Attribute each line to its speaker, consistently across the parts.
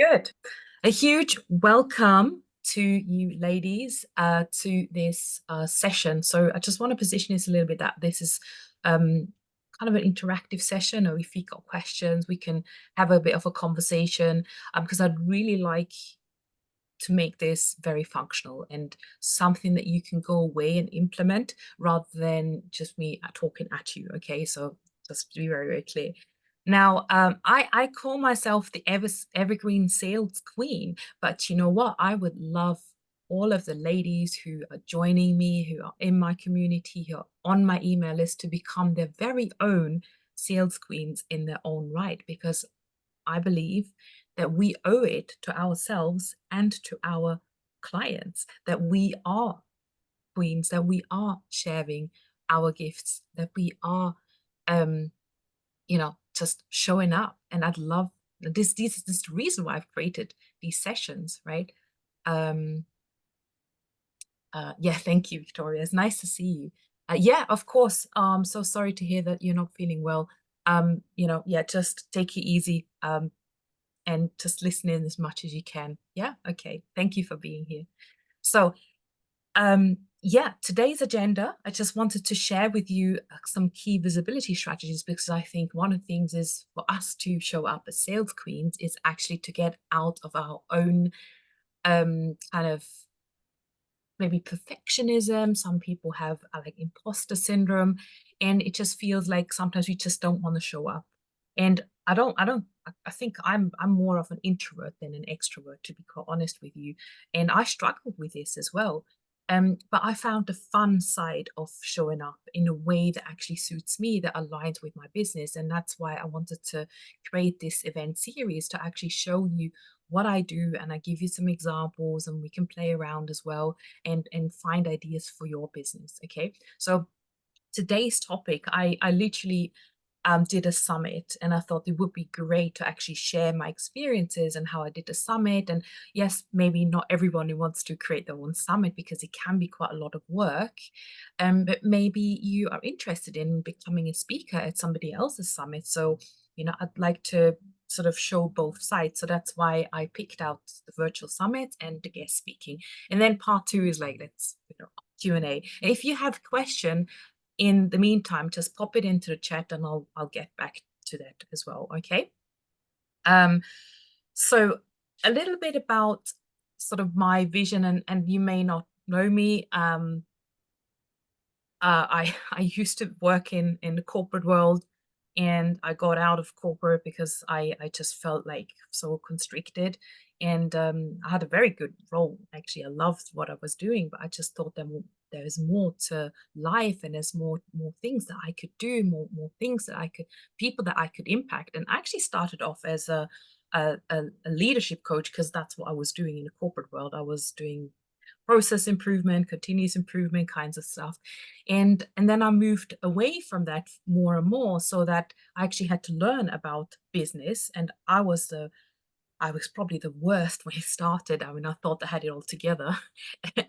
Speaker 1: Good. A huge welcome to you ladies to this session. So I just want to position this a little bit that this is kind of an interactive session, or if you've got questions, we can have a bit of a conversation because I'd really like to make this very functional and something that you can go away and implement rather than just me talking at you. Okay, so just to be very, very clear. Now, I call myself the Evergreen Sales Queen, but you know what? I would love all of the ladies who are joining me, who are in my community, who are on my email list to become their very own sales queens in their own right, because I believe that we owe it to ourselves and to our clients that we are queens, that we are sharing our gifts, that we are, um, just showing up. And I'd love this is the reason why I've created these sessions, right? Um, yeah, thank you, Victoria. It's nice to see you. Yeah, of course. So sorry to hear that you're not feeling well. Yeah, just take it easy. And just listen in as much as you can. Yeah, okay. Thank you for being here. So, yeah, today's agenda, I just wanted to share with you some key visibility strategies because I think one of the things is for us to show up as sales queens is actually to get out of our own kind of maybe perfectionism. Some people have like imposter syndrome, and it just feels like sometimes we just don't want to show up. And I think I'm more of an introvert than an extrovert, to be quite honest with you. And I struggled with this as well. But I found the fun side of showing up in a way that actually suits me, that aligns with my business. And that's why I wanted to create this event series to actually show you what I do, and I give you some examples, and we can play around as well and find ideas for your business. Okay, so today's topic, I literally did a summit, and I thought it would be great to actually share my experiences and how I did the summit. And yes, maybe not everyone who wants to create their own summit because it can be quite a lot of work, but maybe you are interested in becoming a speaker at somebody else's summit. So I'd like to sort of show both sides. So that's why I picked out the virtual summit and the guest speaking. And then part two is like, let's Q&A. And if you have a question in the meantime, just pop it into the chat and I'll get back to that as well. Okay. Um, so a little bit about sort of my vision, and you may not know me. I used to work in the corporate world, and I got out of corporate because I just felt like so constricted. And I had a very good role. Actually, I loved what I was doing, but I just thought there is more to life, and there's more things that I could do, more things that I could, people that I could impact. And I actually started off as a leadership coach because that's what I was doing in the corporate world. I was doing process improvement, continuous improvement kinds of stuff. And then I moved away from that more and more, so that I actually had to learn about business. And I was probably the worst when it started. I mean, I thought I had it all together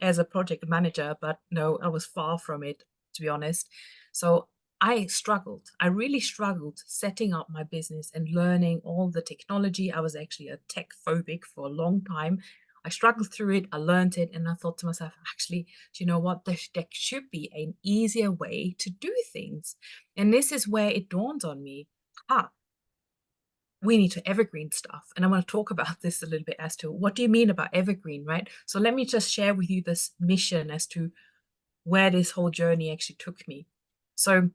Speaker 1: as a project manager, but no, I was far from it, to be honest. So I struggled. I really struggled setting up my business and learning all the technology. I was actually a tech phobic for a long time. I struggled through it. I learned it, and I thought to myself, actually, do you know what? There should be an easier way to do things. And this is where it dawned on me. Ah, we need to evergreen stuff. And I want to talk about this a little bit as to what do you mean about evergreen, right? So let me just share with you this mission as to where this whole journey actually took me. So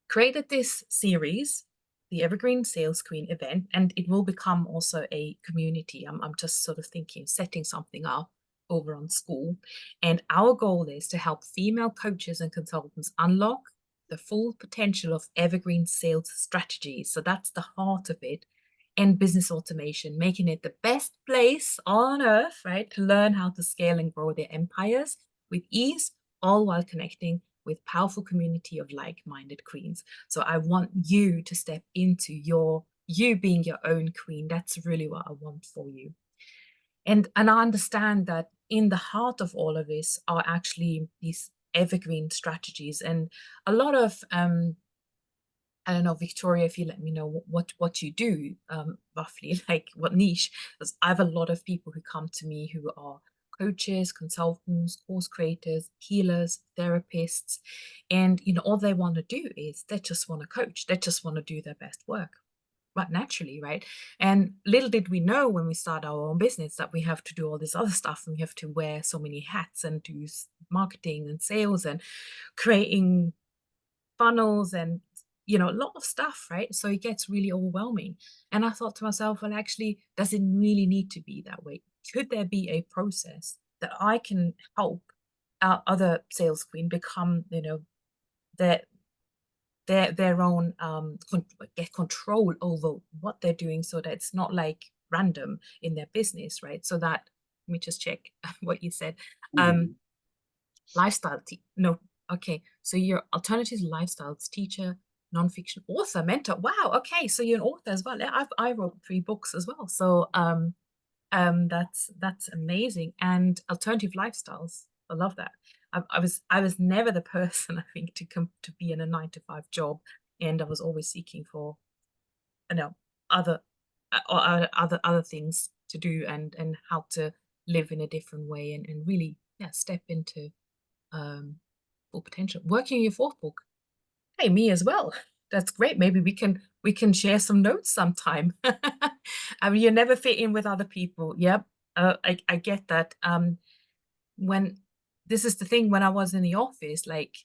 Speaker 1: created this series, the Evergreen Sales Queen event, and it will become also a community. I'm just sort of thinking, setting something up over on school. And our goal is to help female coaches and consultants unlock the full potential of evergreen sales strategies. So that's the heart of it. And business automation, making it the best place on earth, right, to learn how to scale and grow their empires with ease, all while connecting with powerful community of like-minded queens. So I want you to step into you being your own queen. That's really what I want for you. And I understand that in the heart of all of this are actually these evergreen strategies. And a lot of I don't know, Victoria, if you let me know what you do, roughly, like what niche. Because I have a lot of people who come to me who are coaches, consultants, course creators, healers, therapists, and all they want to do is they just want to coach. They just want to do their best work, but naturally, right? And little did we know when we start our own business that we have to do all this other stuff, and we have to wear so many hats and do marketing and sales and creating funnels and a lot of stuff, right? So it gets really overwhelming. And I thought to myself, well, actually, does it really need to be that way? Could there be a process that I can help our other sales queen become, their their own get control over what they're doing, so that it's not like random in their business, right? So that, let me just check what you said. Um,
Speaker 2: Mhm.
Speaker 1: Lifestyle, no, okay. So you're alternatives lifestyles teacher, nonfiction author, mentor. Wow. Okay. So you're an author as well. Yeah, I wrote 3 books as well. So that's amazing. And alternative lifestyles. I love that. I was never the person, I think, to come to be in a 9 to 5 job, and I was always seeking for other other things to do, and how to live in a different way, and really, yeah, step into um, full potential. Working on your fourth book. Hey, me as well. That's great. Maybe we can share some notes sometime. I mean, you never fit in with other people. Yep, I get that. When this is the thing, when I was in the office, like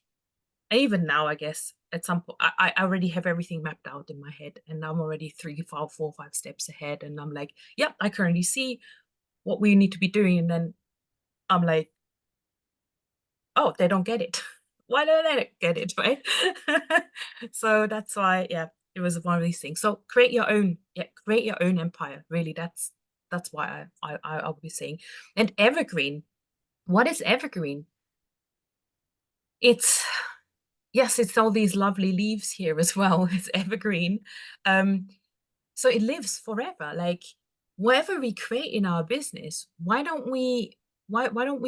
Speaker 1: even now, I guess at some point, I already have everything mapped out in my head, and I'm already 3, 4, 4, 5 steps ahead, and I'm like, yep, I currently see what we need to be doing, and then I'm like, oh, they don't get it. Why don't they get it, right? So that's why, yeah, it was one of these things. So create your own empire. Really, that's why I'll be saying. And evergreen, what is evergreen? It's yes, it's all these lovely leaves here as well. It's evergreen. Um, So it lives forever. Like whatever we create in our business, why don't we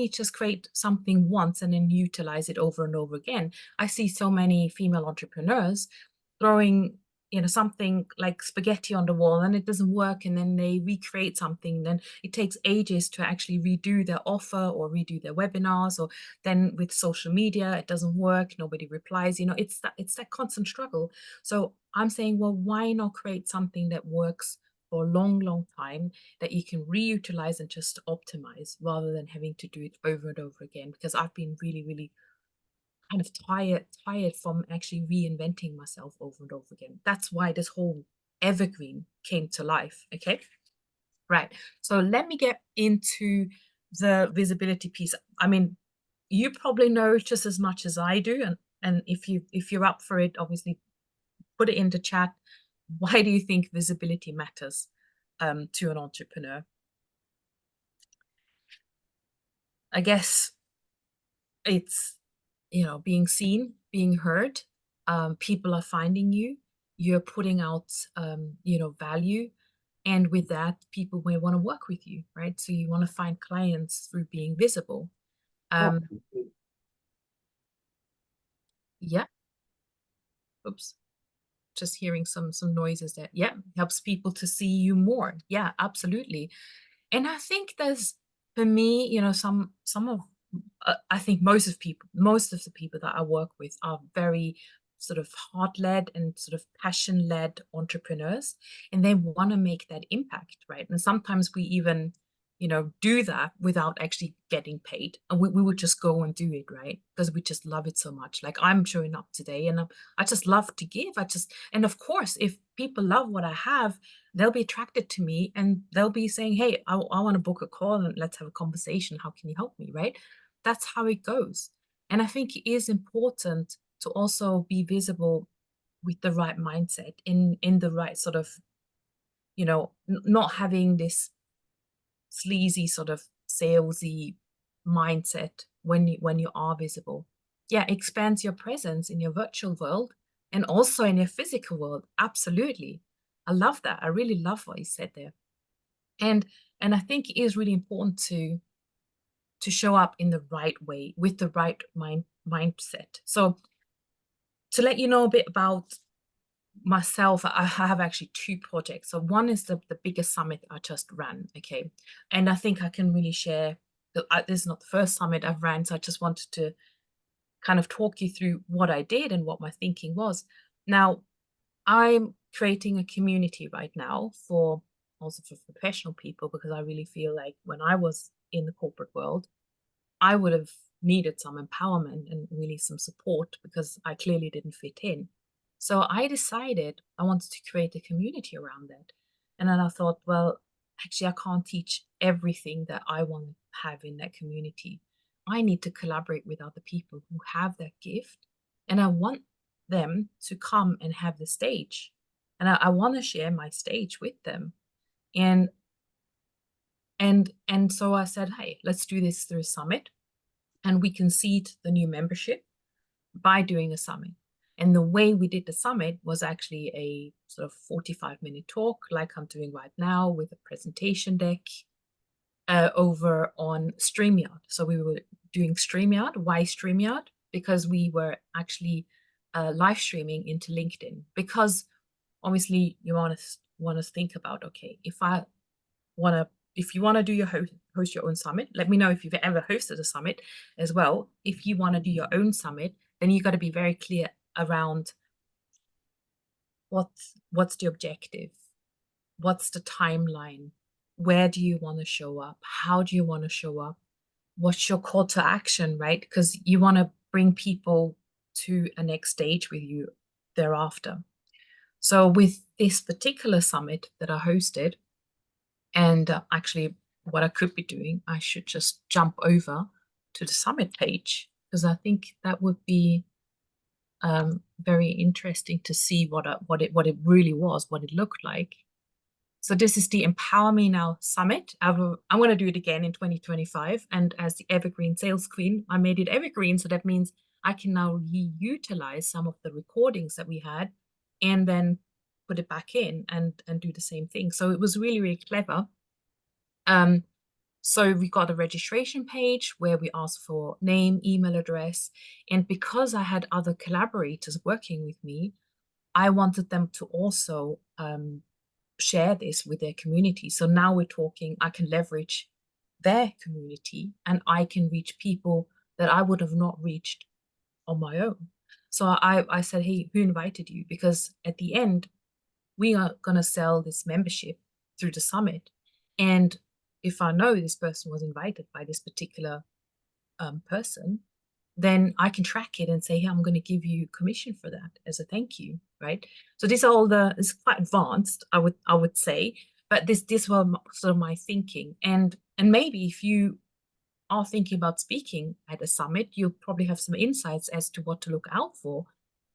Speaker 1: just create something once and then utilize it over and over again? I see so many female entrepreneurs throwing something like spaghetti on the wall, and it doesn't work, and then they recreate something, then it takes ages to actually redo their offer or redo their webinars, or then with social media it doesn't work, nobody replies. It's that constant struggle. So I'm saying, well, why not create something that works for a long, long time, that you can reutilize and just optimize, rather than having to do it over and over again? Because I've been really, really kind of tired from actually reinventing myself over and over again. That's why this whole evergreen came to life. Okay. Right. So let me get into the visibility piece. I mean, you probably know just as much as I do. And if you're up for it, obviously put it in the chat. Why do you think visibility matters to an entrepreneur? I guess it's being seen, being heard. People are finding you. You're putting out value, and with that, people may want to work with you, right? So you want to find clients through being visible.
Speaker 2: Oh,
Speaker 1: um yeah. Oops, just hearing some noises there. Yeah, helps people to see you more. Yeah, absolutely. And I think there's, for me, some of, I think most of the people that I work with are very sort of heart-led and sort of passion-led entrepreneurs, and they want to make that impact, right? And sometimes we even, do that without actually getting paid, and we would just go and do it, right? Because we just love it so much. Like I'm showing up today, and I just love to give. And of course, if people love what I have, they'll be attracted to me, and they'll be saying, hey, I want to book a call and let's have a conversation. How can you help me, right? That's how it goes. And I think it is important to also be visible with the right mindset, in the right sort of, not having this sleazy sort of salesy mindset when you are visible. Yeah, expands your presence in your virtual world and also in your physical world. Absolutely. I love that. I really love what you said there. And I think it is really important to show up in the right way with the right mindset. So to let you know a bit about myself, I have actually two projects. So one is the biggest summit I just ran, okay? And I think I can really share, this is not the first summit I've ran, so I just wanted to kind of talk you through what I did and what my thinking was. Now, I'm creating a community right now for also for professional people, because I really feel like when I was in the corporate world, I would have needed some empowerment and really some support because I clearly didn't fit in. So I decided I wanted to create a community around that. And then I thought, well, actually, I can't teach everything that I want to have in that community. I need to collaborate with other people who have that gift. And I want them to come and have the stage. And I want to share my stage with them. And and so I said, hey, let's do this through a summit, and we can seed the new membership by doing a summit. And the way we did the summit was actually a sort of 45-minute talk, like I'm doing right now, with a presentation deck over on StreamYard. So we were doing StreamYard. Why StreamYard? Because we were actually live streaming into LinkedIn. Because obviously you want to think about, okay, if you want to do your host your own summit, let me know if you've ever hosted a summit as well. If you want to do your own summit, then you got to be very clear around what's the objective, what's the timeline, where do you want to show up, how do you want to show up, what's your call to action, right? Because you want to bring people to a next stage with you thereafter. So with this particular summit that I hosted, and actually, what I could be doing, I should just jump over to the summit page, because I think that would be very interesting to see what it really was, what it looked like. So this is the Empower Me Now Summit. I'm going to do it again in 2025. And as the Evergreen Sales Queen, I made it evergreen. So that means I can now reutilize some of the recordings that we had and then put it back in and do the same thing. So it was really, really clever. So we got a registration page where we asked for name, email address. And because I had other collaborators working with me, I wanted them to also share this with their community. So now we're talking, I can leverage their community and I can reach people that I would have not reached on my own. So I said, hey, who invited you? Because at the end, we are going to sell this membership through the summit. And if I know this person was invited by this particular person, then I can track it and say, hey, I'm going to give you commission for that as a thank you, right? So this is quite advanced, I would say, but this was sort of my thinking. And maybe if you are thinking about speaking at a summit, you'll probably have some insights as to what to look out for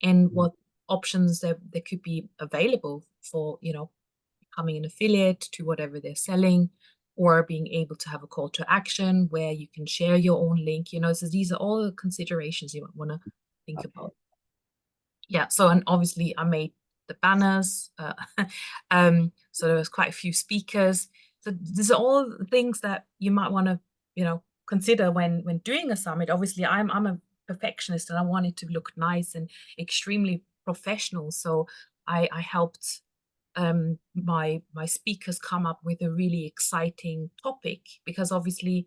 Speaker 1: and what options there could be available for, becoming an affiliate to whatever they're selling, or being able to have a call to action where you can share your own link, so these are all the considerations you want to think about. Yeah, so, and obviously I made the banners, so there was quite a few speakers. So these are all things that you might want to, consider when doing a summit. Obviously, I'm a perfectionist and I want it to look nice and extremely professional. So I helped my speakers come up with a really exciting topic, because obviously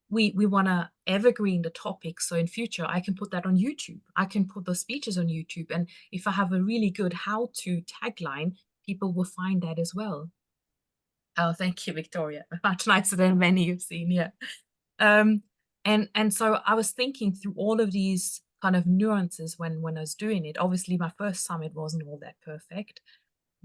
Speaker 1: we want to evergreen the topic. So in future, I can put that on YouTube. I can put the speeches on YouTube. And if I have a really good how-to tagline, people will find that as well. Oh, thank you, Victoria. Much nicer than many you've seen here. And so I was thinking through all of these kind of nuances when I was doing it. Obviously, my first summit wasn't all that perfect.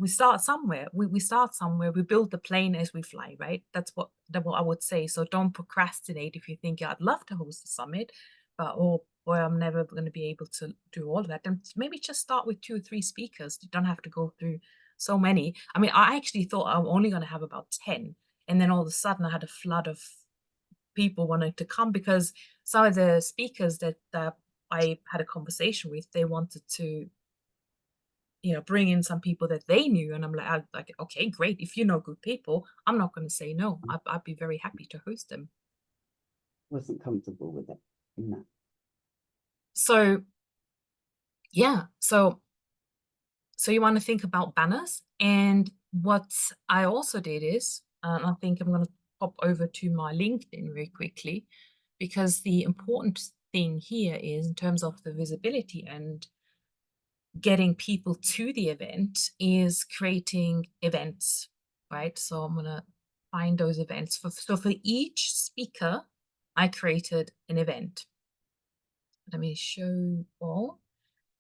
Speaker 1: We start somewhere. We start somewhere. We build the plane as we fly, right? That's what I would say. So don't procrastinate if you think, yeah, I'd love to host a summit, but oh boy, I'm never going to be able to do all of that. And maybe just start with 2 or 3 speakers. You don't have to go through so many. I mean, I actually thought I'm only going to have about 10, and then all of a sudden I had a flood of people wanting to come, because some of the speakers that I had a conversation with, they wanted to bring in some people that they knew. And I'm like, okay, great. If you know good people, I'm not going to say no. I'd be very happy to host them.
Speaker 2: Wasn't comfortable with it. No.
Speaker 1: So, yeah. So So you want to think about banners. And what I also did is, I think I'm going to pop over to my LinkedIn very quickly, because the important thing here is in terms of the visibility and getting people to the event is creating events, right? So I'm going to find those events. So for each speaker, I created an event. Let me show all.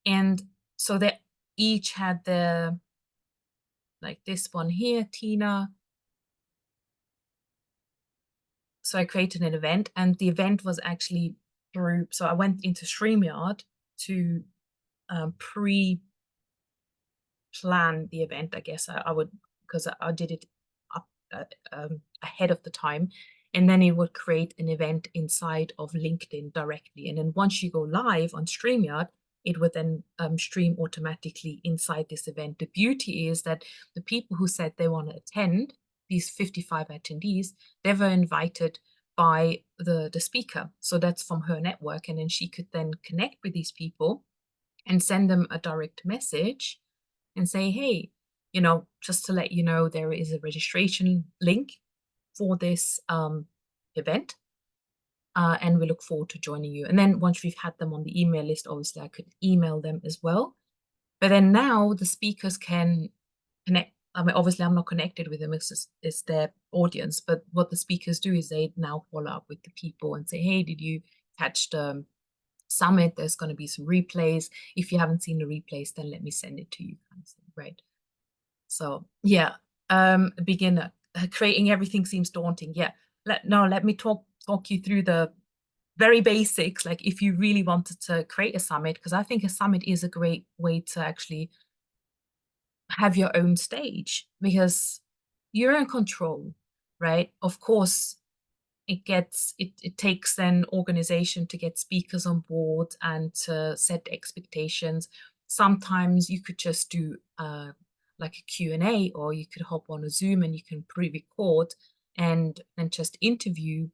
Speaker 1: And so they each had their, like this one here, Tina. So I created an event, and the event was actually through, so I went into StreamYard to pre plan the event, I guess I would, because I did it up ahead of the time, and then it would create an event inside of LinkedIn directly. And then once you go live on StreamYard, it would then stream automatically inside this event. The beauty is that the people who said they want to attend, these 55 attendees, they were invited by the speaker. So that's from her network. And then she could then connect with these people and send them a direct message and say, hey, just to let you know, there is a registration link for this event, and we look forward to joining you. And then once we've had them on the email list, obviously I could email them as well. But then now the speakers can connect. I mean, obviously I'm not connected with them, it's their audience, but what the speakers do is they now follow up with the people and say, hey, did you catch the summit? There's going to be some replays. If you haven't seen the replays, then let me send it to you, kind of thing, right? So yeah, beginner, creating everything seems daunting. Yeah, let me talk you through the very basics. Like if you really wanted to create a summit, because I think a summit is a great way to actually have your own stage, because you're in control, right? Of course, it takes then organization to get speakers on board and to set expectations. Sometimes you could just do like a Q&A, or you could hop on a Zoom and you can pre-record and just interview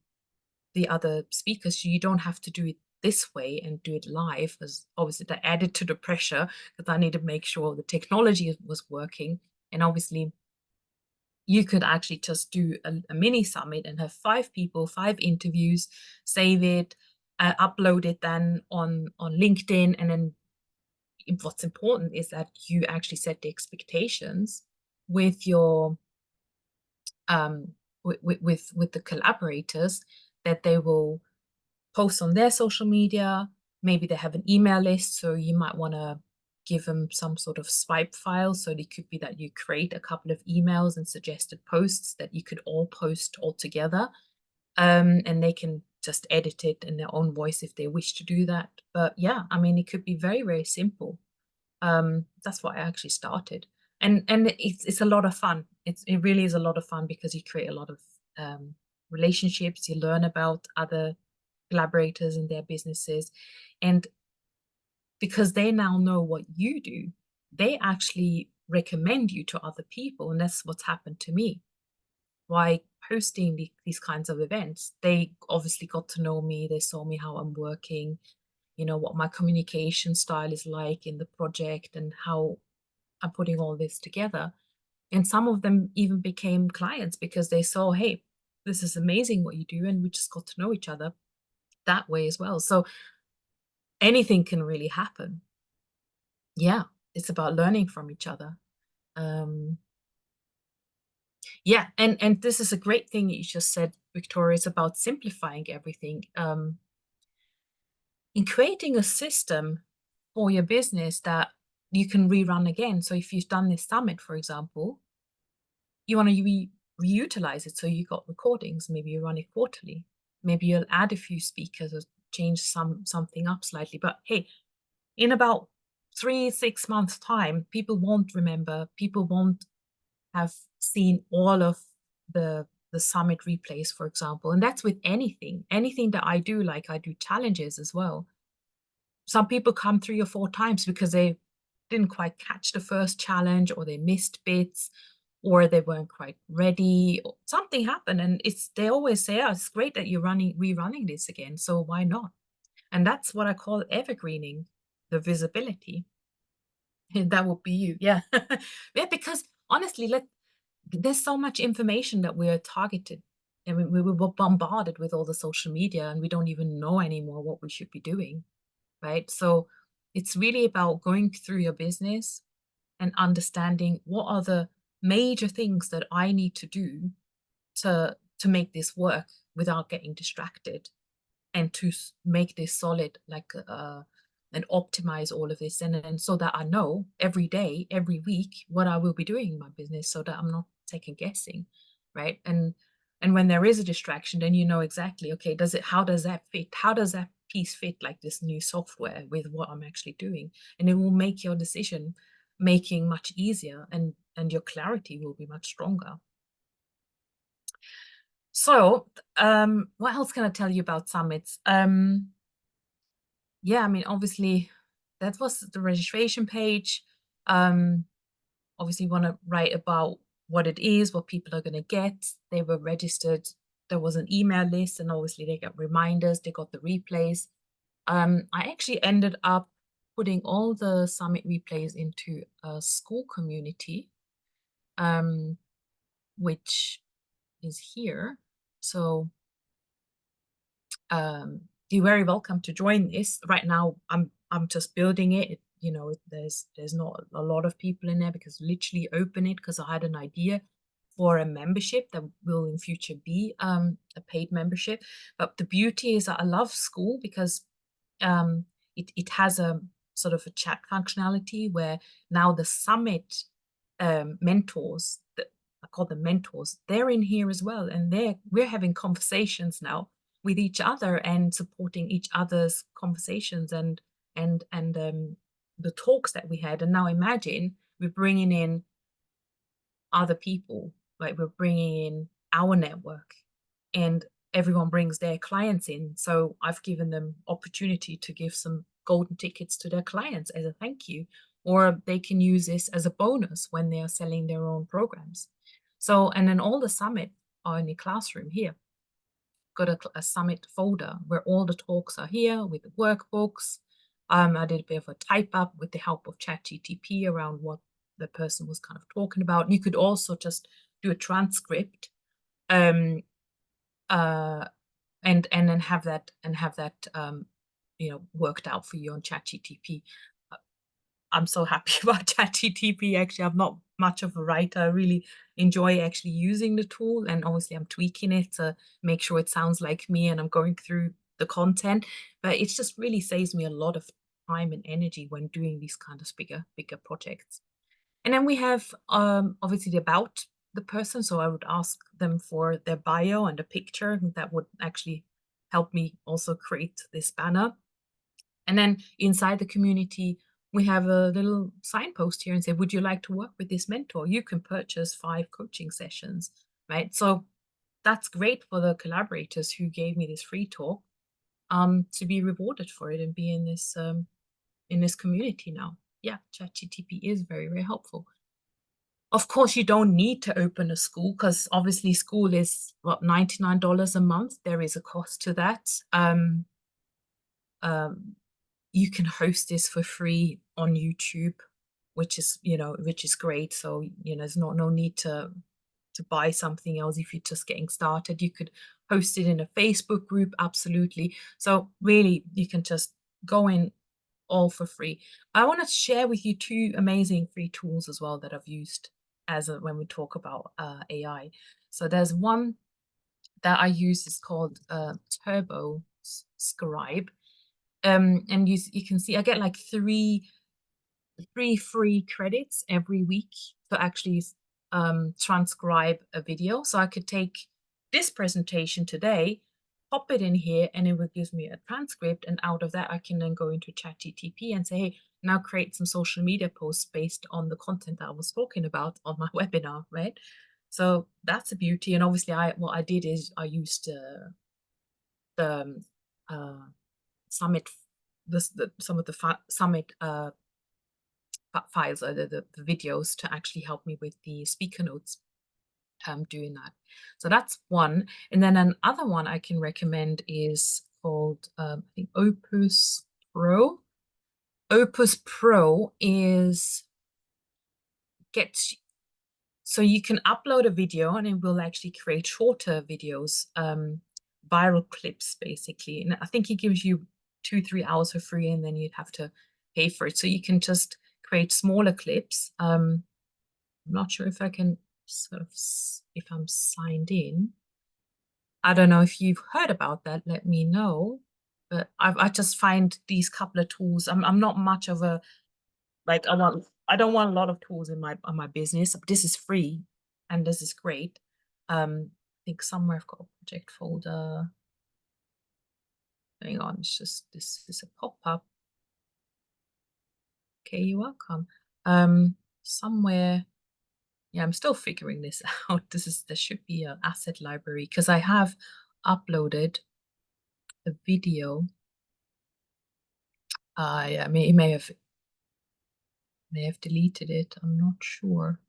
Speaker 1: the other speakers. So you don't have to do it this way and do it live, because obviously that added to the pressure, because I need to make sure the technology was working. And obviously you could actually just do a mini summit and have 5 people, 5 interviews, save it, upload it then on LinkedIn. And then what's important is that you actually set the expectations with your with the collaborators, that they will post on their social media. Maybe they have an email list, so you might want to give them some sort of swipe file. So it could be that you create a couple of emails and suggested posts that you could all post all together, and they can just edit it in their own voice if they wish to do that. But yeah, I mean, it could be very, very simple. That's what I actually started, and it's a lot of fun. It really is a lot of fun, because you create a lot of relationships. You learn about other collaborators and their businesses, and because they now know what you do, they actually recommend you to other people. And that's what's happened to me by hosting these kinds of events. They obviously got to know me. They saw me, how I'm working, what my communication style is like in the project, and how I'm putting all this together. And some of them even became clients, because they saw, hey, this is amazing what you do, and we just got to know each other that way as well. So anything can really happen. Yeah, it's about learning from each other. Um, yeah, and this is a great thing you just said, Victoria. It's about simplifying everything. In creating a system for your business that you can rerun again. So if you've done this summit, for example, you want to reutilize it. So you got recordings. Maybe you run it quarterly. Maybe you'll add a few speakers or change something up slightly. But hey, in about 3-6 months time, people won't remember. People won't have seen all of the summit replays, for example. And that's with anything that I do. Like I do challenges as well. Some people come 3 or 4 times because they didn't quite catch the first challenge, or they missed bits, or they weren't quite ready, or something happened. And they always say, oh, it's great that you're rerunning this again, so why not? And that's what I call evergreening the visibility. That would be you. Yeah. Yeah, because honestly, there's so much information that we're targeted. I mean, we were bombarded with all the social media and we don't even know anymore what we should be doing, right? So it's really about going through your business and understanding what are the major things that I need to do to make this work without getting distracted and to make this solid, like and optimize all of this, and then so that I know every day, every week, what I will be doing in my business, so that I'm not second guessing, right? And when there is a distraction, then you know exactly, okay, how does that fit? How does that piece fit, like this new software, with what I'm actually doing? And it will make your decision making much easier, and your clarity will be much stronger. So, what else can I tell you about summits? Yeah, I mean, obviously, that was the registration page. Um, Obviously, want to write about what it is, what people are going to get. They were registered. There was an email list, and obviously, they got reminders. They got the replays. I actually ended up putting all the summit replays into a school community, um, which is here. So you're very welcome to join this. Right now, I'm just building it. You know, there's not a lot of people in there because literally open it because I had an idea for a membership that will in future be a paid membership. But the beauty is that I love school because it has a sort of a chat functionality where now the summit mentors, I call them mentors, they're in here as well, and we're having conversations now with each other and supporting each other's conversations and the talks that we had. And now imagine we're bringing in other people, like we're bringing in our network, and everyone brings their clients in. So I've given them opportunity to give some golden tickets to their clients as a thank you, or they can use this as a bonus when they are selling their own programs. So, and then all the summit are in the classroom here. Got a summit folder where all the talks are here with the workbooks. I did a bit of a type up with the help of ChatGTP around what the person was kind of talking about. You could also just do a transcript, um, uh, and then have that worked out for you on ChatGTP. I'm so happy about ChatGTP. Actually, I'm not much of a writer. I really enjoy actually using the tool, and obviously I'm tweaking it to make sure it sounds like me and I'm going through the content. But it just really saves me a lot of time and energy when doing these kind of bigger projects. And then we have obviously the about the person. So I would ask them for their bio and a picture that would actually help me also create this banner. And then inside the community, we have a little signpost here and say, would you like to work with this mentor? You can purchase 5 coaching sessions, right? So that's great for the collaborators who gave me this free talk, to be rewarded for it and be in this community now. Yeah, ChatGTP is very, very helpful. Of course, you don't need to open a school because obviously school is what, $99 a month. There is a cost to that. Um, you can host this for free on YouTube, which is great. So, there's no need to buy something else if you're just getting started. You could host it in a Facebook group, absolutely. So really, you can just go in all for free. I want to share with you 2 amazing free tools as well that I've used when we talk about AI. So there's one that I use is called Turbo Scribe. And you can see I get like three free credits every week to actually transcribe a video. So I could take this presentation today, pop it in here, and it will give me a transcript. And out of that, I can then go into ChatGTP and say, hey, now create some social media posts based on the content that I was talking about on my webinar, right? So that's a beauty. And obviously, what I did is I used the uh, summit, some of the summit files, or the videos, to actually help me with the speaker notes, doing that. So that's one. And then another one I can recommend is called, I think, Opus Pro. Opus Pro is gets, so you can upload a video and it will actually create shorter videos, viral clips basically. And I think it gives you 2-3 hours for free, and then you'd have to pay for it. So you can just create smaller clips. I'm not sure if I can sort of, if I'm signed in. I don't know if you've heard about that, let me know. But I just find these couple of tools, I'm not much of a, like, I don't want a lot of tools in my business. This is free and this is great. I think somewhere I've got a project folder. Hang on, it's just, this is a pop-up. Okay, you're welcome. Somewhere, yeah, I'm still figuring this out. There should be an asset library because I have uploaded a video. Yeah, may have deleted it. I'm not sure.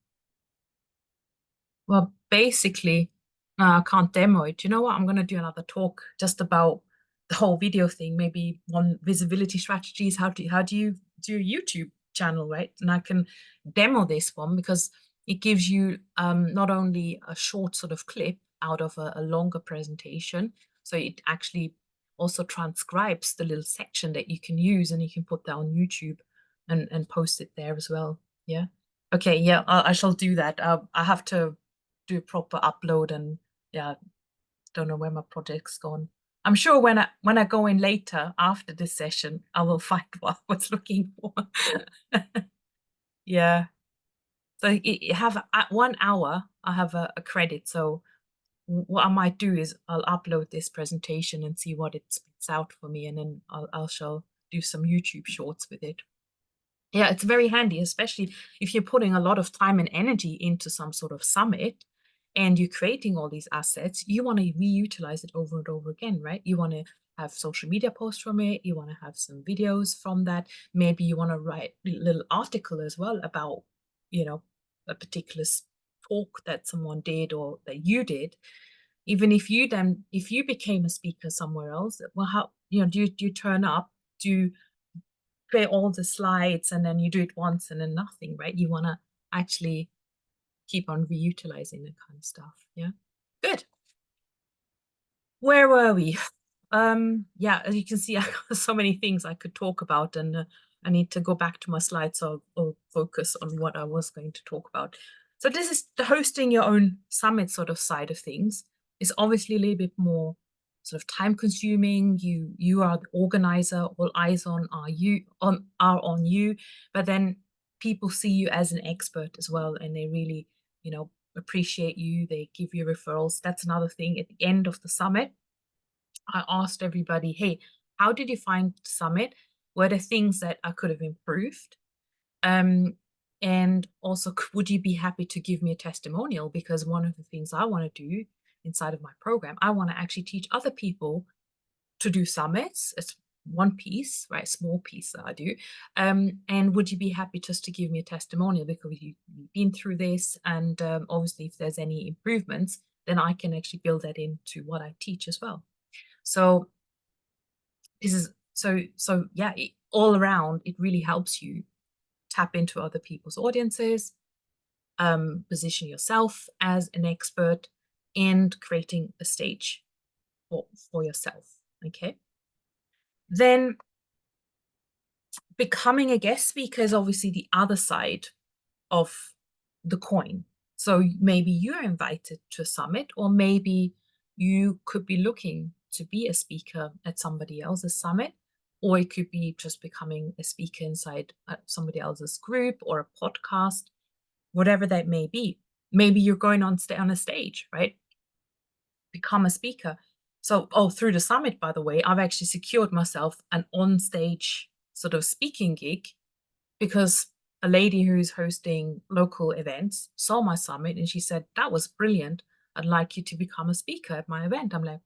Speaker 1: Well, basically, I can't demo it. You know what? I'm gonna do another talk just about the whole video thing. Maybe one visibility strategies. How do you do a YouTube channel, right? And I can demo this one because it gives you not only a short sort of clip out of a longer presentation, so it actually also transcribes the little section that you can use, and you can put that on YouTube and post it there as well. Yeah. Okay. Yeah, I shall do that. I have to do a proper upload, and yeah, don't know where my project's gone. I'm sure when I go in later after this session, I will find what I was looking for. Yeah. So you have at 1 hour, I have a credit. So what I might do is I'll upload this presentation and see what it spits out for me, and then I shall do some YouTube shorts with it. Yeah, it's very handy, especially if you're putting a lot of time and energy into some sort of summit and you're creating all these assets. You want to reutilize it over and over again, right? You want to have social media posts from it. You want to have some videos from that. Maybe you want to write a little article as well about, a particular talk that someone did or that you did. Even if you became a speaker somewhere else, well, how, do you turn up? Do you create all the slides and then you do it once and then nothing, right? You want to actually keep on reutilizing that kind of stuff. Yeah. Good. Where were we? Yeah, as you can see, I got so many things I could talk about, and I need to go back to my slides, so I'll focus on what I was going to talk about. So this is the hosting your own summit sort of side of things. Is obviously a little bit more sort of time consuming. You are the organizer, all eyes are on you, but then people see you as an expert as well, and they really, appreciate you. They give you referrals. That's another thing. At the end of the summit, I asked everybody, hey, how did you find the summit? Were there things that I could have improved? And also, would you be happy to give me a testimonial? Because one of the things I want to do inside of my program, I want to actually teach other people to do summits. It's one piece, right? Small piece that I do. And would you be happy just to give me a testimonial because you've been through this? And obviously, if there's any improvements, then I can actually build that into what I teach as well. So this is so yeah, all around, it really helps you tap into other people's audiences, position yourself as an expert, and creating a stage for yourself. Okay. Then becoming a guest speaker is obviously the other side of the coin. So maybe you're invited to a summit, or maybe you could be looking to be a speaker at somebody else's summit, or it could be just becoming a speaker inside somebody else's group or a podcast, whatever that may be. Maybe you're going on a stage, right? Become a speaker. So, through the summit, by the way, I've actually secured myself an on-stage sort of speaking gig because a lady who's hosting local events saw my summit and she said, that was brilliant. I'd like you to become a speaker at my event. I'm like,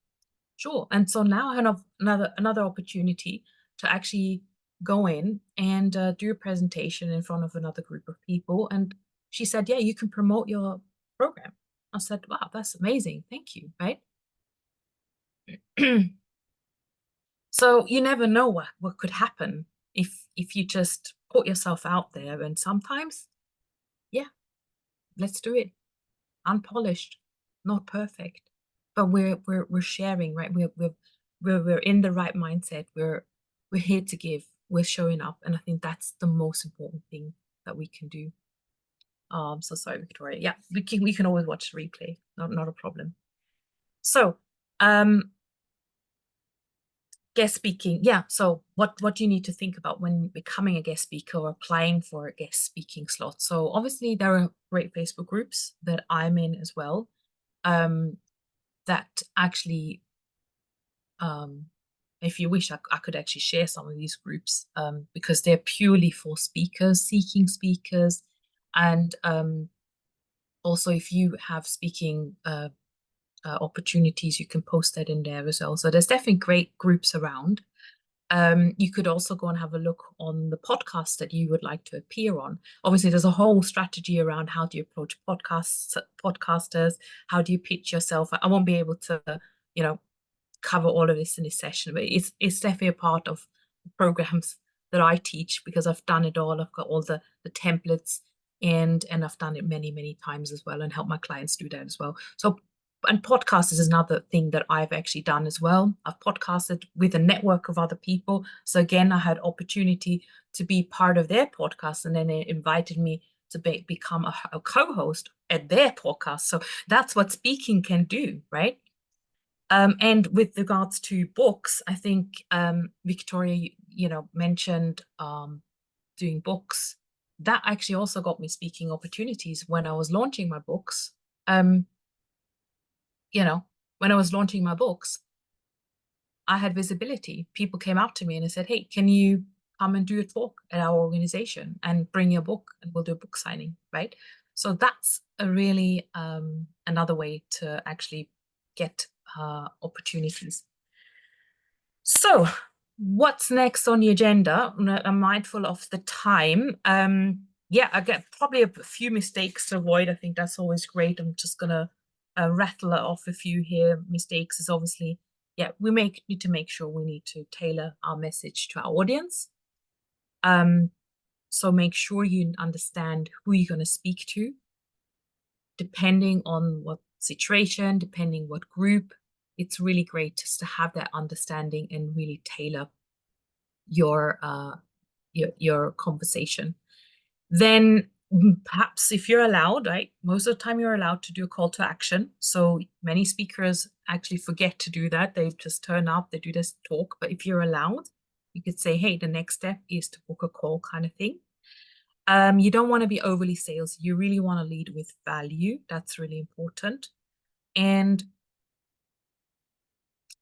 Speaker 1: sure. And so now I have another opportunity to actually go in and do a presentation in front of another group of people. And she said, yeah, you can promote your program. I said, wow, that's amazing. Thank you. Right. So you never know what could happen if you just put yourself out there. And sometimes, yeah, let's do it. Unpolished, not perfect, but we're sharing, right? We're in the right mindset. We're here to give. We're showing up, and I think that's the most important thing that we can do. So sorry, Victoria. Yeah, we can always watch the replay. Not a problem. So, guest speaking. Yeah. So what do you need to think about when becoming a guest speaker or applying for a guest speaking slot? So obviously there are great Facebook groups that I'm in as well. That actually, if you wish, I could actually share some of these groups, because they're purely for speakers, seeking speakers, and also if you have speaking opportunities, you can post that in there as well. So there's definitely great groups around. You could also go and have a look on the podcast that you would like to appear on. Obviously, there's a whole strategy around how do you approach podcasters, how do you pitch yourself. I won't be able to, you know, cover all of this in this session, but it's definitely a part of the programs that I teach because I've done it all. I've got all the templates, and I've done it many times as well, and help my clients do that as well. So, and podcast is another thing that I've actually done as well. I've podcasted with a network of other people. So again, I had opportunity to be part of their podcast, and then they invited me to become a co-host at their podcast. So that's what speaking can do, right? And with regards to books, I think Victoria, mentioned doing books. That actually also got me speaking opportunities when I was launching my books. Um, when I was launching my books, I had visibility. People came up to me and they said, "Hey, can you come and do a talk at our organization and bring your book and we'll do a book signing," right? So that's a really another way to actually get opportunities. So, what's next on the agenda? I'm mindful of the time. Yeah, I get probably a few mistakes to avoid. I think that's always great. I'm just gonna rattle off a few here. Mistakes is obviously, yeah, need to make sure we need to tailor our message to our audience. So make sure you understand who you're going to speak to, depending on what situation, depending what group. It's really great just to have that understanding and really tailor your your conversation. Then perhaps if you're allowed, right? Most of the time you're allowed to do a call to action. So many speakers actually forget to do that. They just turn up, they do this talk. But if you're allowed, you could say, "Hey, the next step is to book a call," kind of thing. You don't want to be overly sales. You really want to lead with value. That's really important. And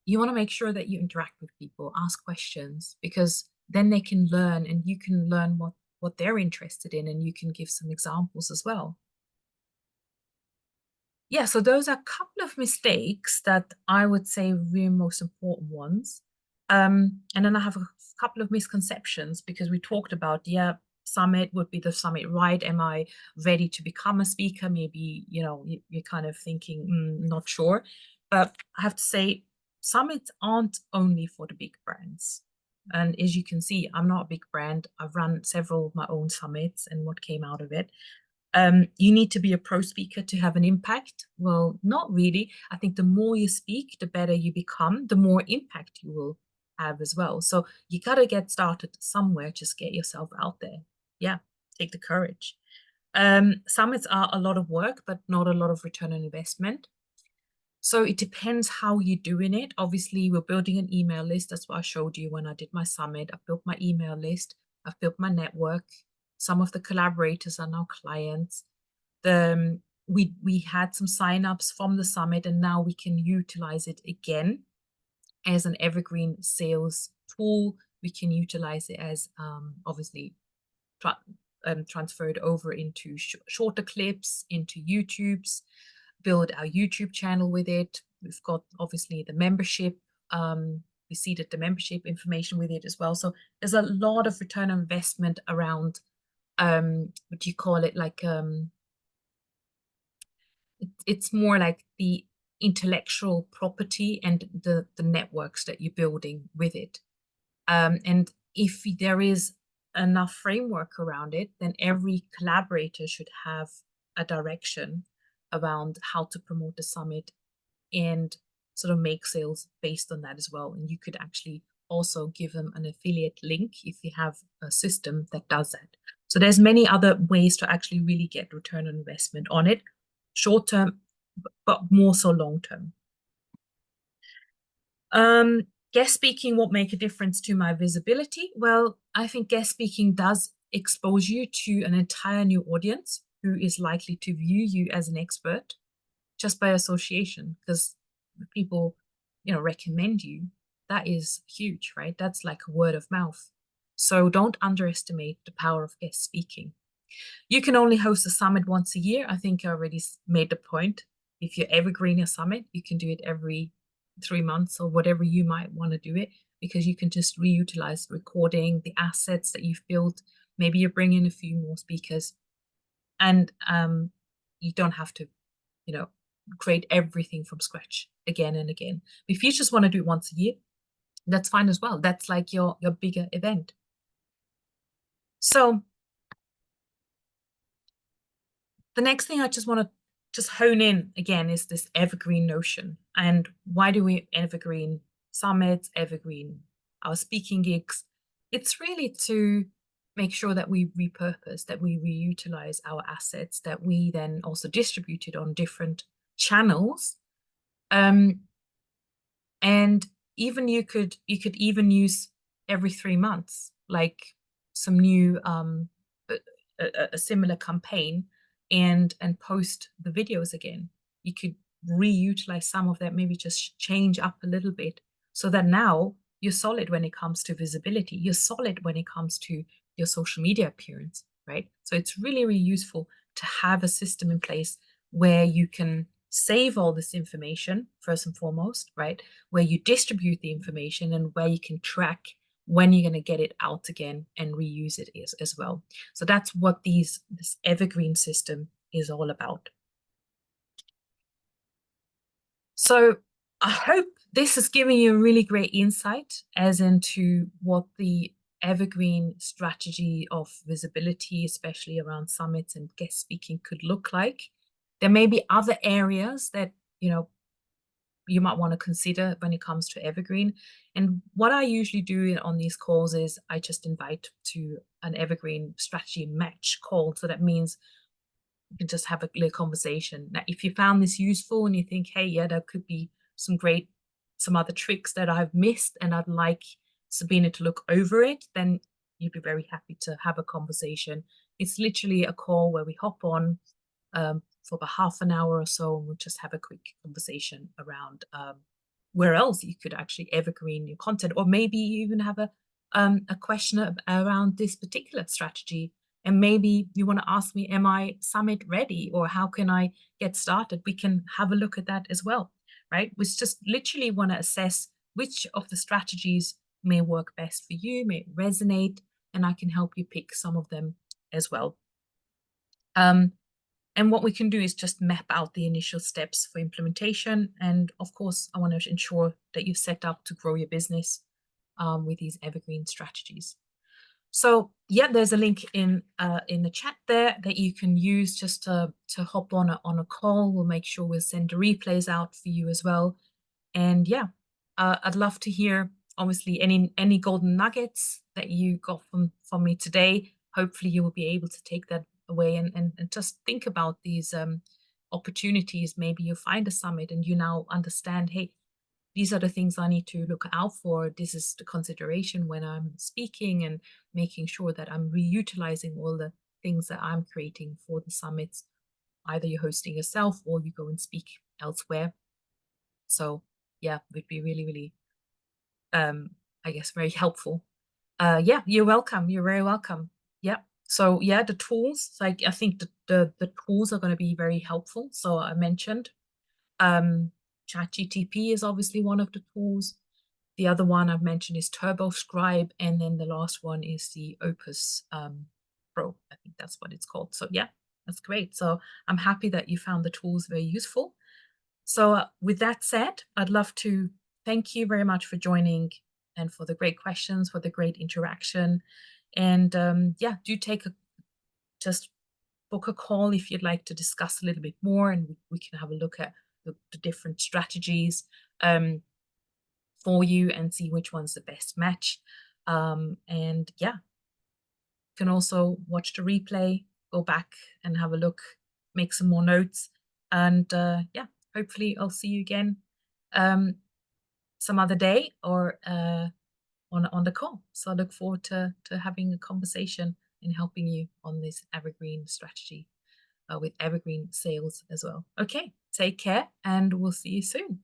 Speaker 1: you want to make sure that you interact with people, ask questions, because then they can learn and you can learn what they're interested in, and you can give some examples as well. Yeah, so those are a couple of mistakes that I would say really most important ones. And then I have a couple of misconceptions because we talked about, yeah, summit would be the summit, right? Am I ready to become a speaker? Maybe, you're kind of thinking, not sure. But I have to say, summits aren't only for the big brands. And as you can see, I'm not a big brand. I've run several of my own summits and what came out of it. You need to be a pro speaker to have an impact. Well, not really. I think the more you speak, the better you become, the more impact you will have as well. So you got to get started somewhere. Just get yourself out there. Yeah, take the courage. Summits are a lot of work, but not a lot of return on investment. So it depends how you're doing it. Obviously, we're building an email list. That's what I showed you when I did my summit. I built my email list. I've built my network. Some of the collaborators are now clients. We had some signups from the summit, and now we can utilize it again as an evergreen sales tool. We can utilize it as obviously transferred over into shorter clips, into YouTube's, build our YouTube channel with it. We've got obviously the membership. We seeded the membership information with it as well. So there's a lot of return on investment around what do you call it? Like it's more like the intellectual property and the networks that you're building with it. And if there is enough framework around it, then every collaborator should have a direction around how to promote the summit and sort of make sales based on that as well. And you could actually also give them an affiliate link if you have a system that does that. So there's many other ways to actually really get return on investment on it, short term, but more so long term. Guest speaking won't make a difference to my visibility. Well, I think guest speaking does expose you to an entire new audience who is likely to view you as an expert just by association, because people, recommend you. That is huge, right? That's like a word of mouth. So don't underestimate the power of guest speaking. You can only host a summit once a year. I think I already made the point. If you're evergreen a summit, you can do it every 3 months or whatever you might want to do it, because you can just reutilize the recording, the assets that you've built. Maybe you bring in a few more speakers, and you don't have to, create everything from scratch again and again. If you just want to do it once a year, that's fine as well. That's like your bigger event. So the next thing I just want to just hone in again is this evergreen notion. And why do we evergreen summits, evergreen our speaking gigs? It's really to make sure that we repurpose, that we reutilize our assets, that we then also distribute it on different channels. And even you could even use every 3 months, like some new a similar campaign, and post the videos again. You could reutilize some of that, maybe just change up a little bit, so that now you're solid when it comes to visibility. You're solid when it comes to your social media appearance, right? So it's really, really useful to have a system in place where you can save all this information first and foremost, right? Where you distribute the information and where you can track when you're going to get it out again and reuse it as well. So that's what this evergreen system is all about. So I hope this has given you a really great insight as into what the evergreen strategy of visibility, especially around summits and guest speaking, could look like. There may be other areas that, you might want to consider when it comes to evergreen. And what I usually do on these calls is I just invite to an evergreen strategy match call. So that means you can just have a little conversation. Now, if you found this useful and you think, hey, yeah, there could be some other tricks that I've missed and I'd like Sabina to look over it, then you'd be very happy to have a conversation. It's literally a call where we hop on for about half an hour or so, and we'll just have a quick conversation around where else you could actually evergreen your content, or maybe you even have a question around this particular strategy. And maybe you want to ask me, am I summit ready, or how can I get started? We can have a look at that as well, right? We just literally want to assess which of the strategies may work best for you, may resonate, and I can help you pick some of them as well. And what we can do is just map out the initial steps for implementation. And of course, I want to ensure that you're set up to grow your business with these evergreen strategies. So yeah, there's a link in the chat there that you can use just to hop on a call. We'll make sure we'll send the replays out for you as well. And yeah, I'd love to hear obviously any golden nuggets that you got from me today. Hopefully you will be able to take that away and just think about these opportunities. Maybe you find a summit and you now understand, hey, these are the things I need to look out for. This is the consideration when I'm speaking, and making sure that I'm reutilizing all the things that I'm creating for the summits. Either you're hosting yourself or you go and speak elsewhere. So yeah, would be really, really, I guess, very helpful. Yeah, you're welcome. You're very welcome. Yeah. So yeah, the tools, like I think the tools are going to be very helpful. So I mentioned ChatGTP is obviously one of the tools. The other one I've mentioned is TurboScribe, and then the last one is the Opus Pro. I think that's what it's called. So yeah, that's great. So I'm happy that you found the tools very useful. So with that said, I'd love to thank you very much for joining and for the great questions, for the great interaction. And yeah, do take just book a call if you'd like to discuss a little bit more, and we can have a look at the different strategies um, for you and see which one's the best match. And yeah, can also watch the replay, go back and have a look, make some more notes, and yeah, hopefully I'll see you again um, some other day or on the call. So I look forward to having a conversation and helping you on this evergreen strategy with evergreen sales as well. Okay, take care, and we'll see you soon.